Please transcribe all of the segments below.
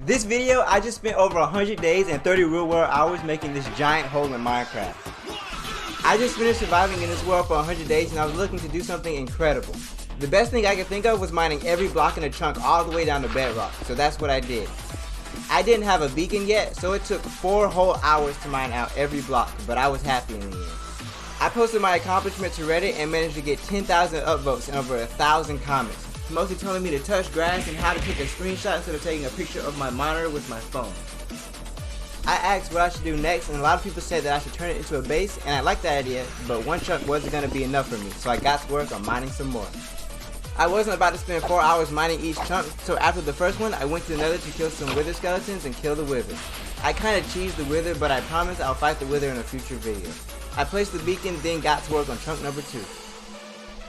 This video, I just spent over 100 days and 30 real world hours making this giant hole in Minecraft. I just finished surviving in this world for 100 days and I was looking to do something incredible. The best thing I could think of was mining every block in a chunk all the way down to bedrock, so that's what I did. I didn't have a beacon yet, so it took 4 whole hours to mine out every block, but I was happy in the end. I posted my accomplishment to Reddit and managed to get 10,000 upvotes and over 1,000 comments, mostly telling me to touch grass and how to take a screenshot instead of taking a picture of my monitor with my phone. I asked what I should do next, and a lot of people said that I should turn it into a base, and I liked that idea, but one chunk wasn't going to be enough for me, so I got to work on mining some more. I wasn't about to spend 4 hours mining each chunk, so after the first one, I went to the nether to kill some wither skeletons and kill the wither. I kinda cheesed the wither, but I promise I'll fight the wither in a future video. I placed the beacon, then got to work on chunk number 2.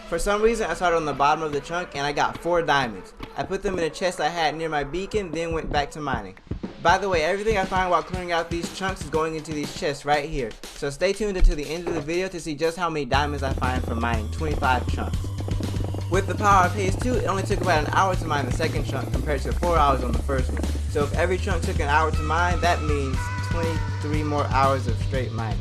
For some reason, I started on the bottom of the chunk and I got 4 diamonds. I put them in a chest I had near my beacon, then went back to mining. By the way, everything I find while clearing out these chunks is going into these chests right here, so stay tuned until the end of the video to see just how many diamonds I find from mining 25 chunks. With the power of Haze 2, it only took about an hour to mine the second chunk compared to 4 hours on the first one. So if every chunk took an hour to mine, that means 23 more hours of straight mining.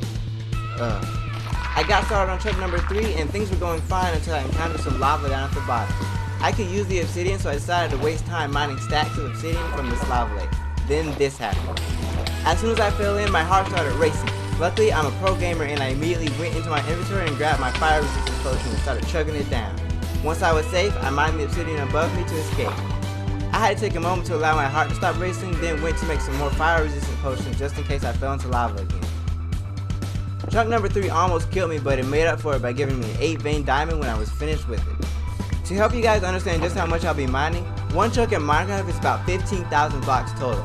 I got started on chunk number 3 and things were going fine until I encountered some lava down at the bottom. I could use the obsidian, so I decided to waste time mining stacks of obsidian from this lava lake. Then this happened. As soon as I fell in, my heart started racing. Luckily, I'm a pro gamer and I immediately went into my inventory and grabbed my fire resistance potion and started chugging it down. Once I was safe, I mined the obsidian above me to escape. I had to take a moment to allow my heart to stop racing, then went to make some more fire resistant potions just in case I fell into lava again. Chunk number 3 almost killed me, but it made up for it by giving me an 8 vein diamond when I was finished with it. To help you guys understand just how much I'll be mining, one chunk in Minecraft is about 15,000 blocks total.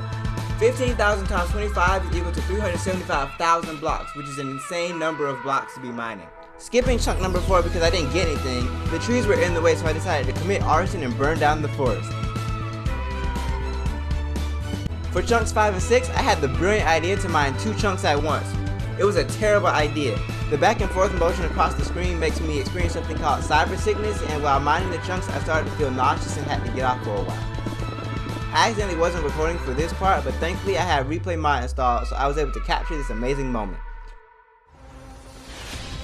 15,000 times 25 is equal to 375,000 blocks, which is an insane number of blocks to be mining. Skipping chunk number 4 because I didn't get anything, the trees were in the way, so I decided to commit arson and burn down the forest. For chunks 5 and 6, I had the brilliant idea to mine 2 chunks at once. It was a terrible idea. The back and forth motion across the screen makes me experience something called cyber sickness, and while mining the chunks I started to feel nauseous and had to get off for a while. I accidentally wasn't recording for this part, but thankfully I had replay mod installed, so I was able to capture this amazing moment.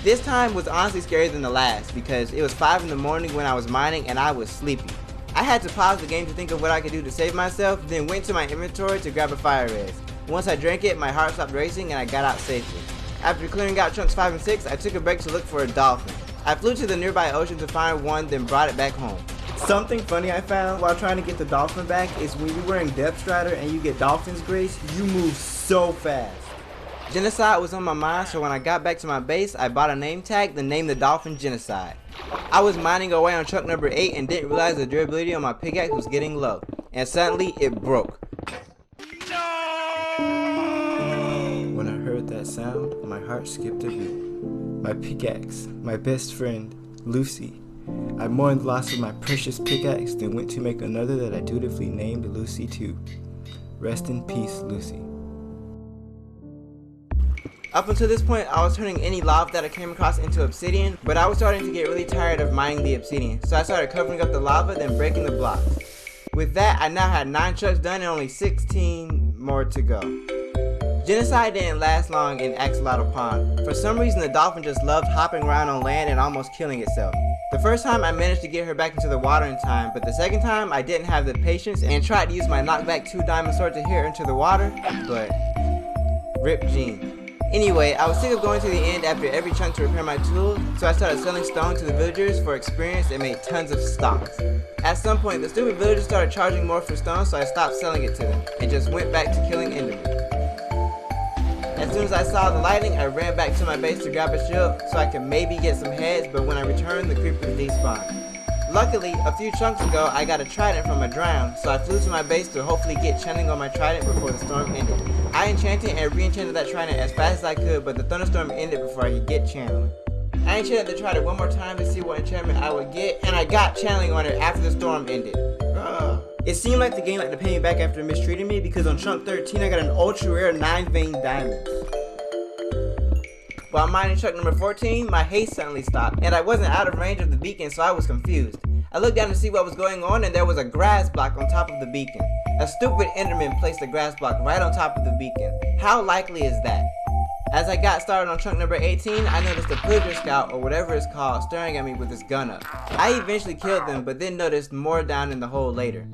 This time was honestly scarier than the last because it was 5 in the morning when I was mining and I was sleepy. I had to pause the game to think of what I could do to save myself, then went to my inventory to grab a fire res. Once I drank it, my heart stopped racing and I got out safely. After clearing out chunks 5 and 6, I took a break to look for a dolphin. I flew to the nearby ocean to find one, then brought it back home. Something funny I found while trying to get the dolphin back is when you're wearing Depth Strider and you get Dolphin's Grace, you move so fast. Genocide was on my mind, so when I got back to my base, I bought a name tag that named the dolphin Genocide. I was mining away on chunk number 8 and didn't realize the durability on my pickaxe was getting low, and suddenly it broke. When I heard that sound, my heart skipped a beat. My pickaxe, my best friend, Lucy. I mourned the loss of my precious pickaxe, then went to make another that I dutifully named Lucy too. Rest in peace, Lucy. Up until this point, I was turning any lava that I came across into obsidian, but I was starting to get really tired of mining the obsidian, so I started covering up the lava, then breaking the blocks. With that, I now had 9 chunks done and only 16 more to go. Genocide didn't last long in Axolotl Pond. For some reason, the dolphin just loved hopping around on land and almost killing itself. The first time I managed to get her back into the water in time, but the second time I didn't have the patience and tried to use my knockback 2 diamond sword to hit her into the water, but rip Jean. Anyway, I was sick of going to the end after every chunk to repair my tools, so I started selling stone to the villagers for experience and made tons of stocks. At some point, the stupid villagers started charging more for stone, so I stopped selling it to them, and just went back to killing endermen. As soon as I saw the lightning, I ran back to my base to grab a shield, so I could maybe get some heads, but when I returned, the creepers despawned. Luckily, a few chunks ago, I got a trident from a drown, so I flew to my base to hopefully get channeling on my trident before the storm ended. I enchanted and re-enchanted that trident as fast as I could, but the thunderstorm ended before I could get channeling. I enchanted the trident one more time to see what enchantment I would get, and I got channeling on it after the storm ended. It seemed like the game had to pay me back after mistreating me because on chunk 13 I got an ultra rare 9 vein diamond. While mining chunk number 14, my haste suddenly stopped, and I wasn't out of range of the beacon, so I was confused. I looked down to see what was going on, and there was a grass block on top of the beacon. A stupid Enderman placed a grass block right on top of the beacon. How likely is that? As I got started on chunk number 18, I noticed a pillager scout, or whatever it's called, staring at me with his gun up. I eventually killed them, but then noticed more down in the hole later.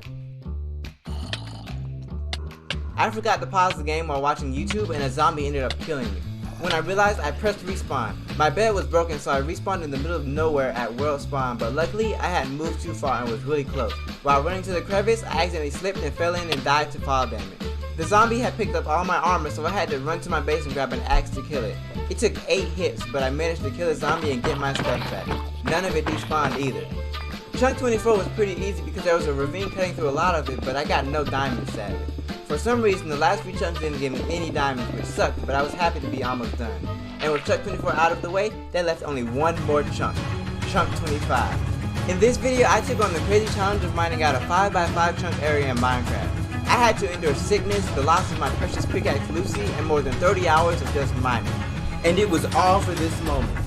I forgot to pause the game while watching YouTube, and a zombie ended up killing me. When I realized, I pressed respawn. My bed was broken, so I respawned in the middle of nowhere at world spawn, but luckily I hadn't moved too far and was really close. While running to the crevice, I accidentally slipped and fell in and died to fall damage. The zombie had picked up all my armor, so I had to run to my base and grab an axe to kill it. It took 8 hits, but I managed to kill the zombie and get my stuff back. None of it despawned either. Chunk 24 was pretty easy because there was a ravine cutting through a lot of it, but I got no diamonds sadly. For some reason, the last few chunks didn't give me any diamonds, which sucked, but I was happy to be almost done. And with chunk 24 out of the way, that left only one more chunk. Chunk 25. In this video, I took on the crazy challenge of mining out a 5x5 chunk area in Minecraft. I had to endure sickness, the loss of my precious pickaxe Lucy, and more than 30 hours of just mining. And it was all for this moment.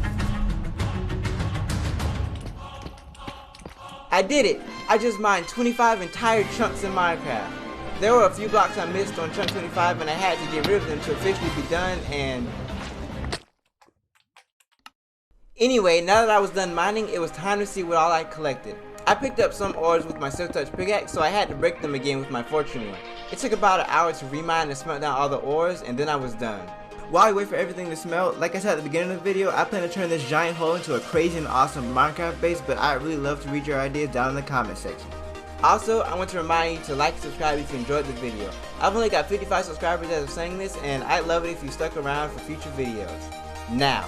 I did it! I just mined 25 entire chunks in Minecraft. There were a few blocks I missed on chunk 25 and I had to get rid of them to officially be done, and... Anyway, now that I was done mining, it was time to see what all I collected. I picked up some ores with my silk touch pickaxe, so I had to break them again with my fortune one. It took about an hour to remine and smelt down all the ores, and then I was done. While I wait for everything to smelt, like I said at the beginning of the video, I plan to turn this giant hole into a crazy and awesome Minecraft base, but I'd really love to read your ideas down in the comment section. Also, I want to remind you to like and subscribe if you enjoyed the video. I've only got 55 subscribers as of saying this, and I'd love it if you stuck around for future videos. Now,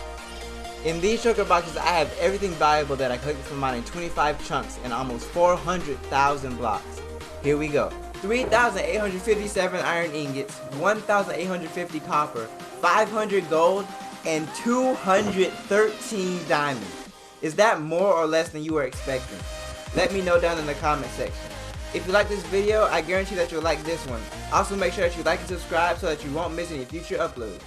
in these shulker boxes, I have everything valuable that I collected from mining 25 chunks and almost 400,000 blocks. Here we go. 3,857 iron ingots, 1,850 copper, 500 gold, and 213 diamonds. Is that more or less than you were expecting? Let me know down in the comment section. If you like this video, I guarantee that you'll like this one. Also make sure that you like and subscribe so that you won't miss any future uploads.